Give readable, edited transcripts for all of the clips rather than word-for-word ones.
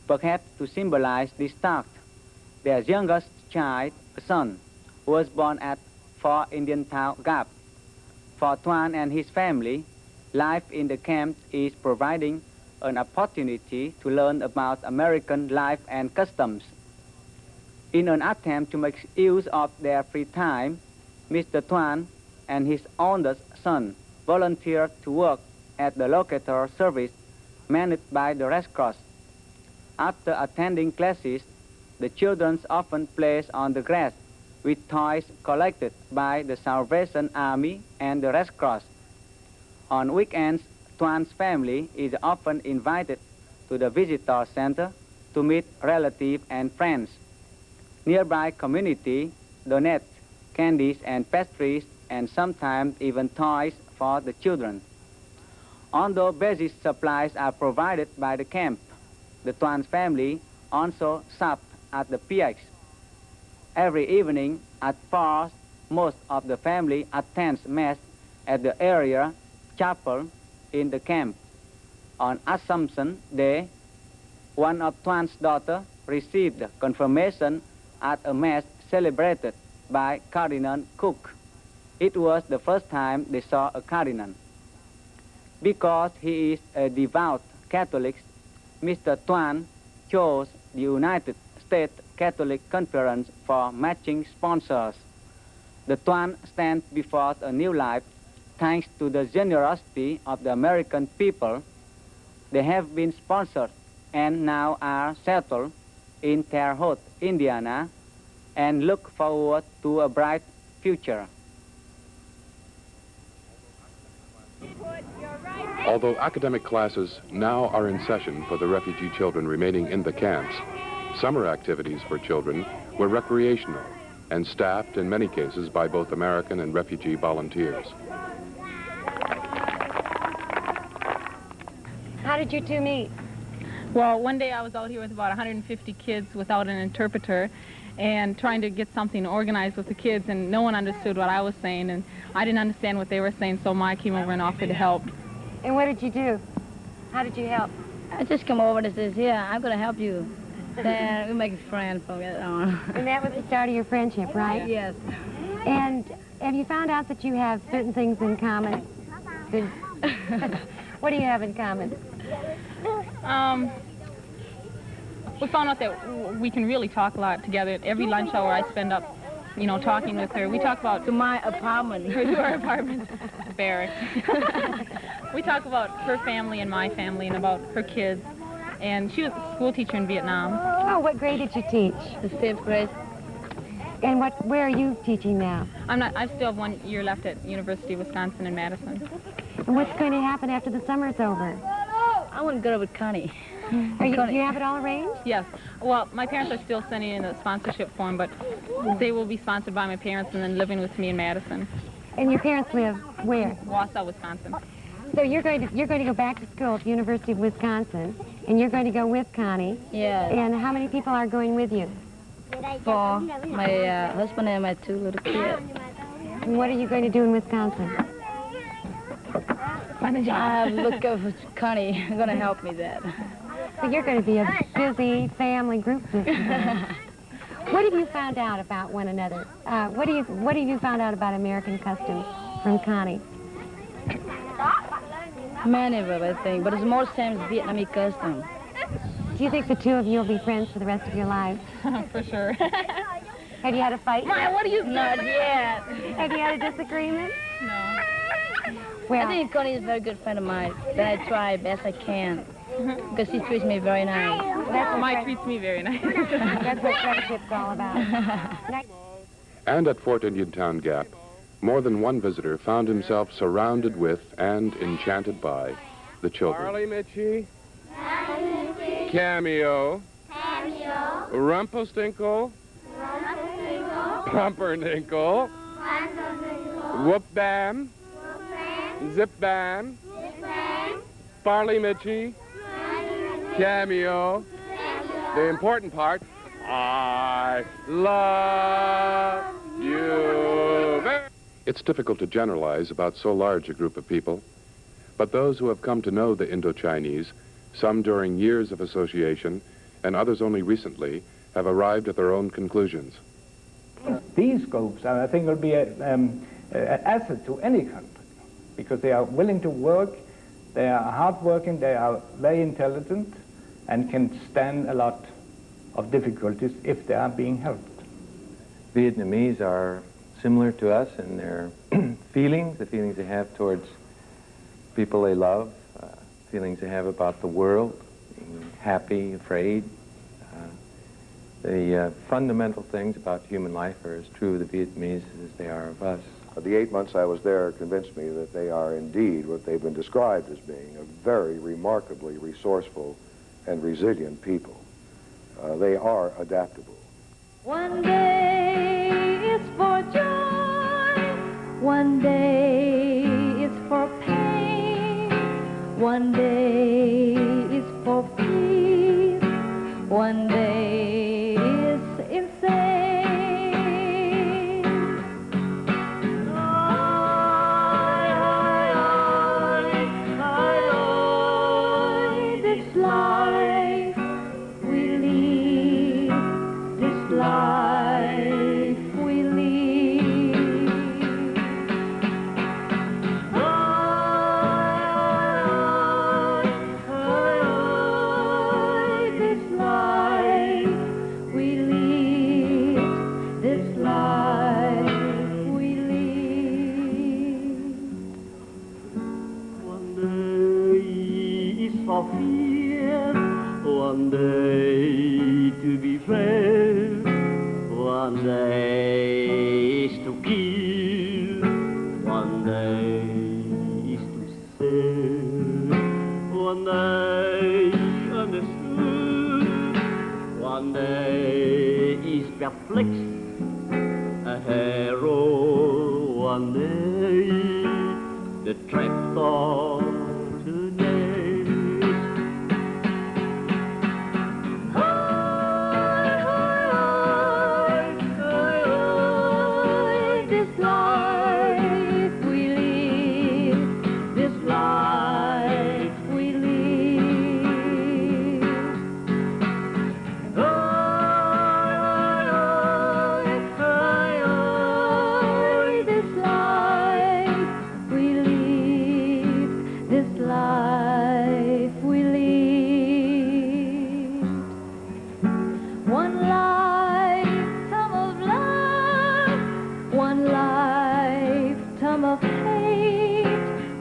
perhaps to symbolize this fact. Their youngest child, a son, was born at Fort Indian Town Gap. For Tuan and his family, life in the camp is providing an opportunity to learn about American life and customs. In an attempt to make use of their free time, Mr. Tuan and his oldest son volunteered to work at the locator service managed by the Red Cross. After attending classes, the children often play on the grass with toys collected by the Salvation Army and the Red Cross. On weekends, Tuan's family is often invited to the visitor center to meet relatives and friends. Nearby community donate candies and pastries and sometimes even toys for the children. Although basic supplies are provided by the camp, the Tuan's family also shop at the PX. Every evening at 4, most of the family attends Mass at the area chapel in the camp. On Assumption Day, one of Tuan's daughters received confirmation at a Mass celebrated by Cardinal Cook. It was the first time they saw a cardinal. Because he is a devout Catholic, Mr. Tuan chose the United States Catholic Conference for matching sponsors. The Tuan stands before a new life thanks to the generosity of the American people. They have been sponsored and now are settled in Terre Haute, Indiana, and look forward to a bright future. Although academic classes now are in session for the refugee children remaining in the camps, summer activities for children were recreational and staffed in many cases by both American and refugee volunteers. How did you two meet? Well, one day I was out here with about 150 kids without an interpreter and trying to get something organized with the kids, and no one understood what I was saying, and I didn't understand what they were saying, so Ma came over and offered to help. And what did you do? How did you help? I just come over and says, yeah, I'm going to help you. Then we make friends from it on. And that was the start of your friendship, right? Yes. And have you found out that you have certain things in common? What do you have in common? We found out that we can really talk a lot together. Every lunch hour I spend up, you know, talking with her. We talk about... To my apartment. To our apartment. Barracks. We talk about her family and my family and about her kids. And she was a school teacher in Vietnam. Oh, what grade did you teach? The 5th grade. And where are you teaching now? I still have 1 year left at University of Wisconsin in Madison. And what's going to happen after the summer's over? I want to go with Connie. Do you have it all arranged? Yes. Well, my parents are still sending in a sponsorship form, but they will be sponsored by my parents and then living with me in Madison. And your parents live where? Wausau, Wisconsin. So you're going to go back to school at the University of Wisconsin, and you're going to go with Connie. Yeah. And how many people are going with you? 4, my husband and my 2 little kids. And what are you going to do in Wisconsin? Find a job. Look up for Connie. Going to help me there. So you're going to be a busy family group this year. What have you found out about one another? What have you found out about American customs from Connie? Many of them, I think, but it's more same as Vietnamese custom. Do you think the two of you will be friends for the rest of your lives? For sure. Have you had a fight? Ma, what are you... Not yet. Have you had a disagreement? No. Well, I think Connie is a very good friend of mine, that I try best I can, because she treats me very nice. Mike treats me very nice. That's what friendship's all about. And at Fort Indian Town Gap, more than one visitor found himself surrounded with and enchanted by the children. Barley Mitchie. Cameo. Rumpelstinkle. Pumpernickel. Whoop Bam. Zip Bam. Barley Mitchie. Cameo. The important part, I love you. It's difficult to generalize about so large a group of people, but those who have come to know the Indochinese, some during years of association and others only recently, have arrived at their own conclusions. These groups, I think, will be an asset to any country, because they are willing to work, they are hardworking, they are very intelligent, and can stand a lot of difficulties if they are being helped. Vietnamese are similar to us in their feelings, the feelings they have towards people they love, feelings they have about the world, being happy, afraid. The fundamental things about human life are as true of the Vietnamese as they are of us. The 8 months I was there convinced me that they are indeed what they've been described as being, a very remarkably resourceful and resilient people. They are adaptable. One day is for joy, one day is for pain, one day is for peace, one day is insane. This life we lead, this life we lead. This life we lead, this life we lead. One day is for fear, one day to be fair, one day is to kill, one day is to serve, one day understood, one day is perplexed, a hero, one day the trapdoor to nest. This life we live, this life we live. This life we live, this life we live. One lifetime of love, one lifetime of hate,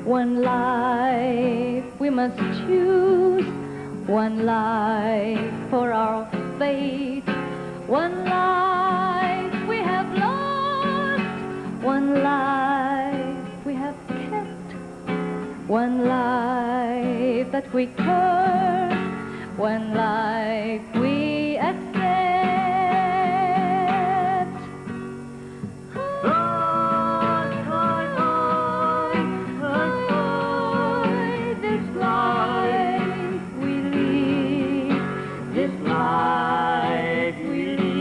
one life we must choose, one life for our fate, one life we have lost, one life we have kept, one life that we curse, one life we accept. This life we live, this life we live.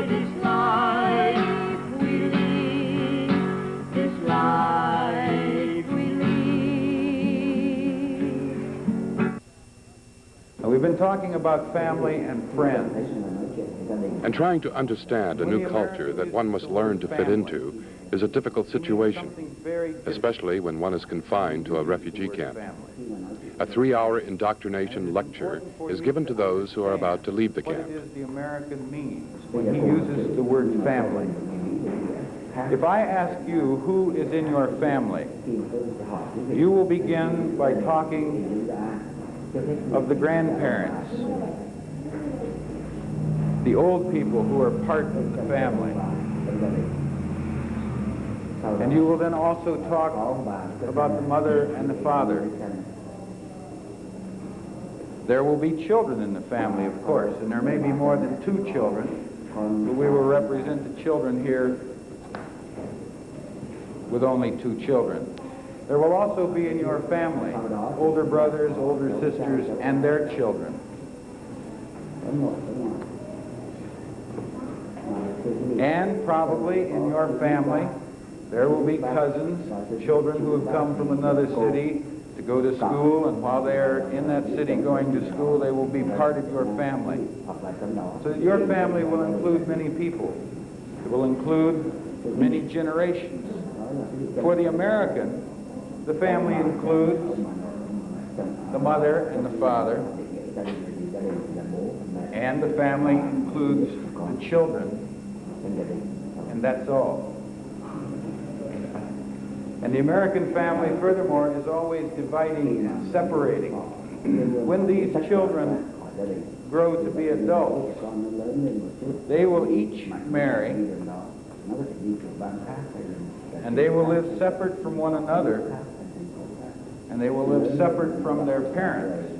This life we live, this life we live. We've been talking about family and friends. And trying to understand a new culture that one must learn to fit into is a difficult situation, especially when one is confined to a refugee camp. A 3-hour indoctrination lecture is given to those who are about to leave the What camp. it is the American means when he uses the word family. If I ask you who is in your family, you will begin by talking of the grandparents, the old people who are part of the family. And you will then also talk about the mother and the father. There will be children in the family, of course, and there may be more than 2 children, but we will represent the children here with only 2 children. There will also be in your family older brothers, older sisters, and their children. And probably in your family There will be cousins, children who have come from another city to go to school, and while they're in that city going to school, they will be part of your family. So your family will include many people. It will include many generations. For the American, the family includes the mother and the father, and the family includes the children, and that's all. And the American family, furthermore, is always dividing and separating. When these children grow to be adults, they will each marry, and they will live separate from one another, and they will live separate from their parents.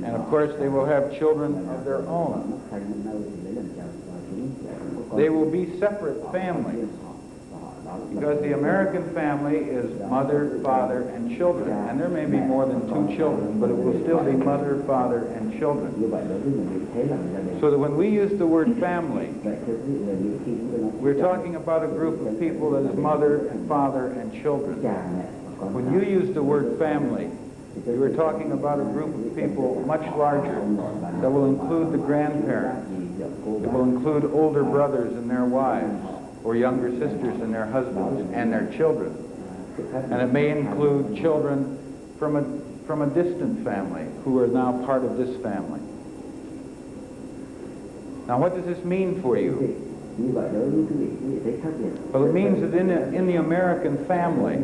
And of course, they will have children of their own. They will be separate families, because the American family is mother, father, and children. And there may be more than 2 children, but it will still be mother, father, and children. So that when we use the word family, we're talking about a group of people that is mother and father and children. When you use the word family, you are talking about a group of people much larger that will include the grandparents, that will include older brothers and their wives, or younger sisters and their husbands and their children. And it may include children from a distant family who are now part of this family. Now, what does this mean for you? Well, it means that in the American family,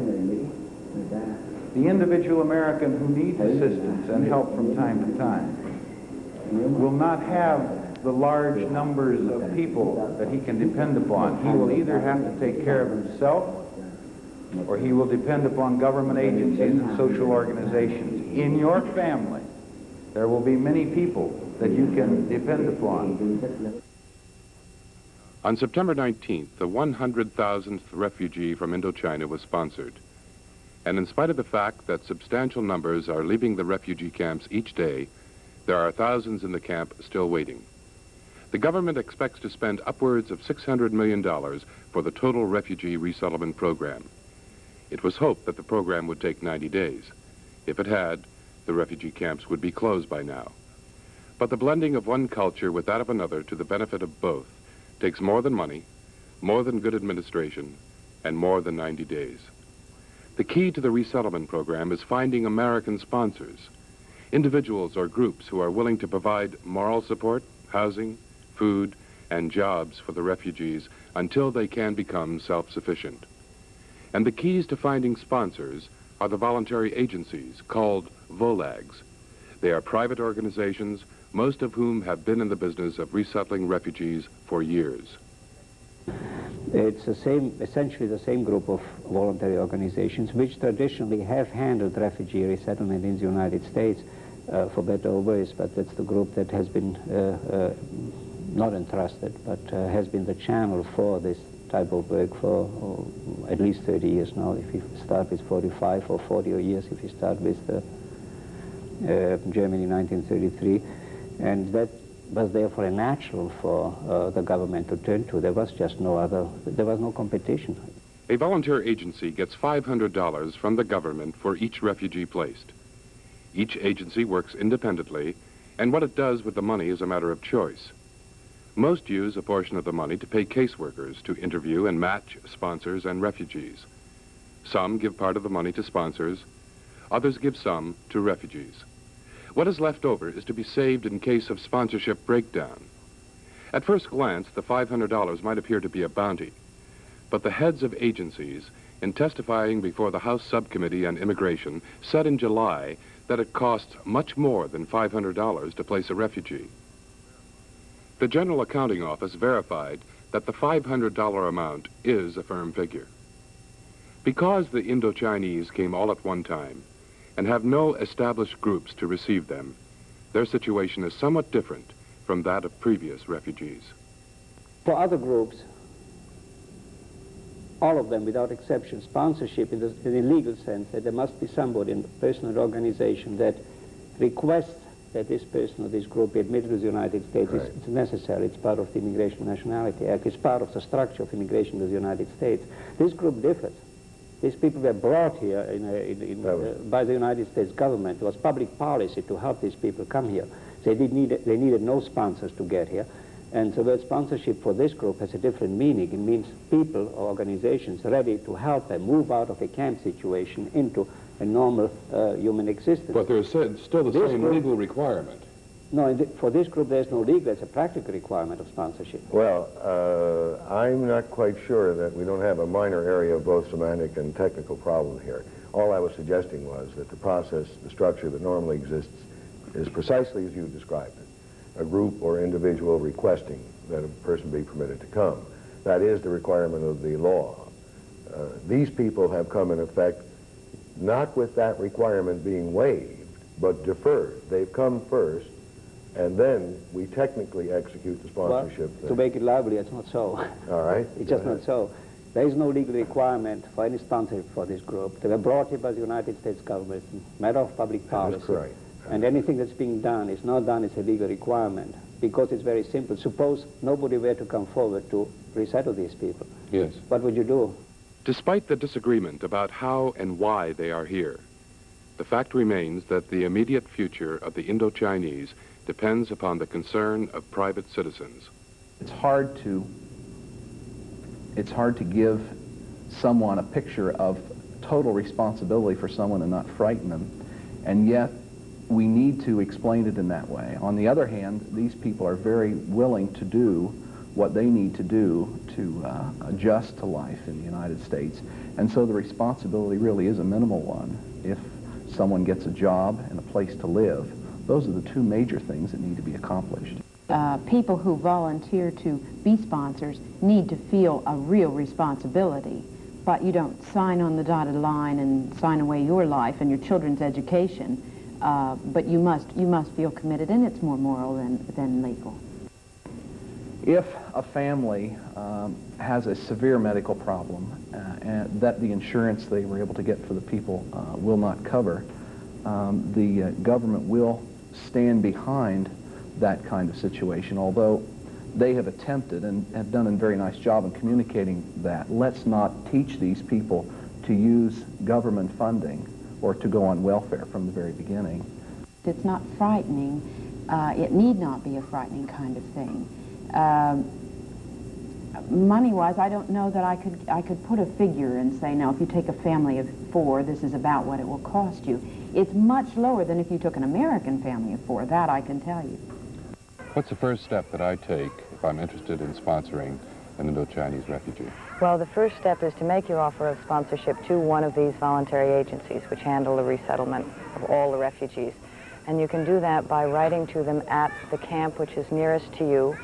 the individual American who needs assistance and help from time to time will not have the large numbers of people that he can depend upon. He will either have to take care of himself, or he will depend upon government agencies and social organizations. In your family, there will be many people that you can depend upon. On September 19th, the 100,000th refugee from Indochina was sponsored. And in spite of the fact that substantial numbers are leaving the refugee camps each day, there are thousands in the camp still waiting. The government expects to spend upwards of $600 million for the total refugee resettlement program. It was hoped that the program would take 90 days. If it had, the refugee camps would be closed by now. But the blending of one culture with that of another to the benefit of both takes more than money, more than good administration, and more than 90 days. The key to the resettlement program is finding American sponsors, individuals or groups who are willing to provide moral support, housing, food, and jobs for the refugees until they can become self-sufficient. And the keys to finding sponsors are the voluntary agencies called VOLAGs. They are private organizations, most of whom have been in the business of resettling refugees for years. It's essentially the same group of voluntary organizations which traditionally have handled refugee resettlement in the United States, for better or worse, but that's the group that has been not entrusted, but has been the channel for this type of work for at least 30 years now. If you start with 45 or 40 years, if you start with Germany 1933, and that was therefore a natural for the government to turn to. There was just no other, there was no competition. A volunteer agency gets $500 from the government for each refugee placed. Each agency works independently, and what it does with the money is a matter of choice. Most use a portion of the money to pay caseworkers to interview and match sponsors and refugees. Some give part of the money to sponsors, others give some to refugees. What is left over is to be saved in case of sponsorship breakdown. At first glance, the $500 might appear to be a bounty, but the heads of agencies, in testifying before the House Subcommittee on Immigration, said in July that it costs much more than $500 to place a refugee. The General Accounting Office verified that the $500 amount is a firm figure. Because the Indochinese came all at one time and have no established groups to receive them, their situation is somewhat different from that of previous refugees. For other groups, all of them without exception, sponsorship in the legal sense, that there must be somebody in the person or organization that requests that this person or this group be admitted to the United States. Right. It's necessary. It's part of the Immigration Nationality Act. It's part of the structure of immigration to the United States. This group differs. These people were brought here by the United States government. It was public policy to help these people come here. They needed no sponsors to get here. And the word sponsorship for this group has a different meaning. It means people or organizations ready to help them move out of a camp situation into a normal human existence. But there's still the same legal requirement. No, for this group there's no legal, it's a practical requirement of sponsorship. Well, I'm not quite sure that we don't have a minor area of both semantic and technical problem here. All I was suggesting was that the process, the structure that normally exists is precisely as you described it. A group or individual requesting that a person be permitted to come. That is the requirement of the law. These people have come in effect not with that requirement being waived, but deferred. They've come first, and then we technically execute the sponsorship. Well, to make it lively, it's not so. All right. It's just not so. There is no legal requirement for any sponsorship for this group. They were brought here by the United States government. It's a matter of public policy. That's correct. And anything that's being done is not done as a legal requirement, because it's very simple. Suppose nobody were to come forward to resettle these people. Yes. What would you do? Despite the disagreement about how and why they are here, the fact remains that the immediate future of the Indochinese depends upon the concern of private citizens. It's hard to give someone a picture of total responsibility for someone and not frighten them, and yet we need to explain it in that way. On the other hand, these people are very willing to do what they need to do to adjust to life in the United States, and so the responsibility really is a minimal one. If someone gets a job and a place to live, those are the two major things that need to be accomplished. People who volunteer to be sponsors need to feel a real responsibility, but you don't sign on the dotted line and sign away your life and your children's education, but you must feel committed, and it's more moral than legal. If a family has a severe medical problem and that the insurance they were able to get for the people will not cover, the government will stand behind that kind of situation, although they have attempted and have done a very nice job in communicating that. Let's not teach these people to use government funding or to go on welfare from the very beginning. It's not frightening. It need not be a frightening kind of thing. Money-wise, I don't know that I could put a figure and say, now, if you take a family of 4, this is about what it will cost you. It's much lower than if you took an American family of 4. That I can tell you. What's the first step that I take if I'm interested in sponsoring an Indochinese refugee? Well, the first step is to make your offer of sponsorship to one of these voluntary agencies which handle the resettlement of all the refugees. And you can do that by writing to them at the camp which is nearest to you,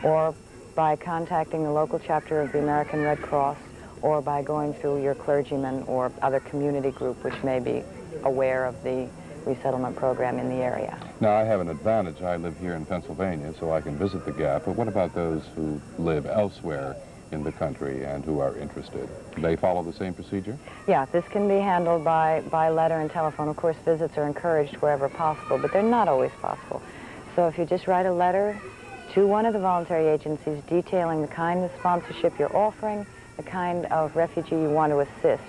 or by contacting the local chapter of the American Red Cross, or by going through your clergyman or other community group which may be aware of the resettlement program in the area. Now, I have an advantage. I live here in Pennsylvania, so I can visit the Gap. But what about those who live elsewhere in the country and who are interested? Do they follow the same procedure? Yeah, this can be handled by letter and telephone. Of course, visits are encouraged wherever possible, but they're not always possible. So if you just write a letter to one of the voluntary agencies detailing the kind of sponsorship you're offering, the kind of refugee you want to assist,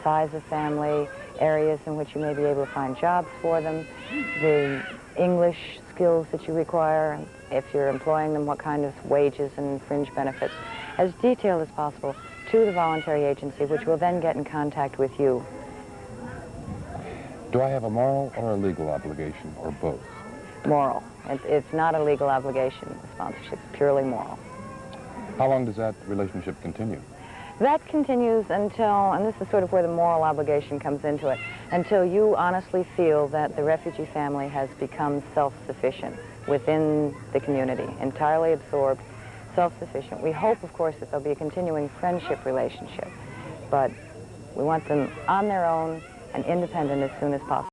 size of family, areas in which you may be able to find jobs for them, the English skills that you require, if you're employing them, what kind of wages and fringe benefits, as detailed as possible to the voluntary agency, which will then get in contact with you. Do I have a moral or a legal obligation, or both? Moral. It's not a legal obligation. Sponsorship is purely moral. How long does that relationship continue? That continues until, and this is sort of where the moral obligation comes into it, until you honestly feel that the refugee family has become self-sufficient within the community, entirely absorbed, self-sufficient. We hope, of course, that there'll be a continuing friendship relationship, but we want them on their own and independent as soon as possible.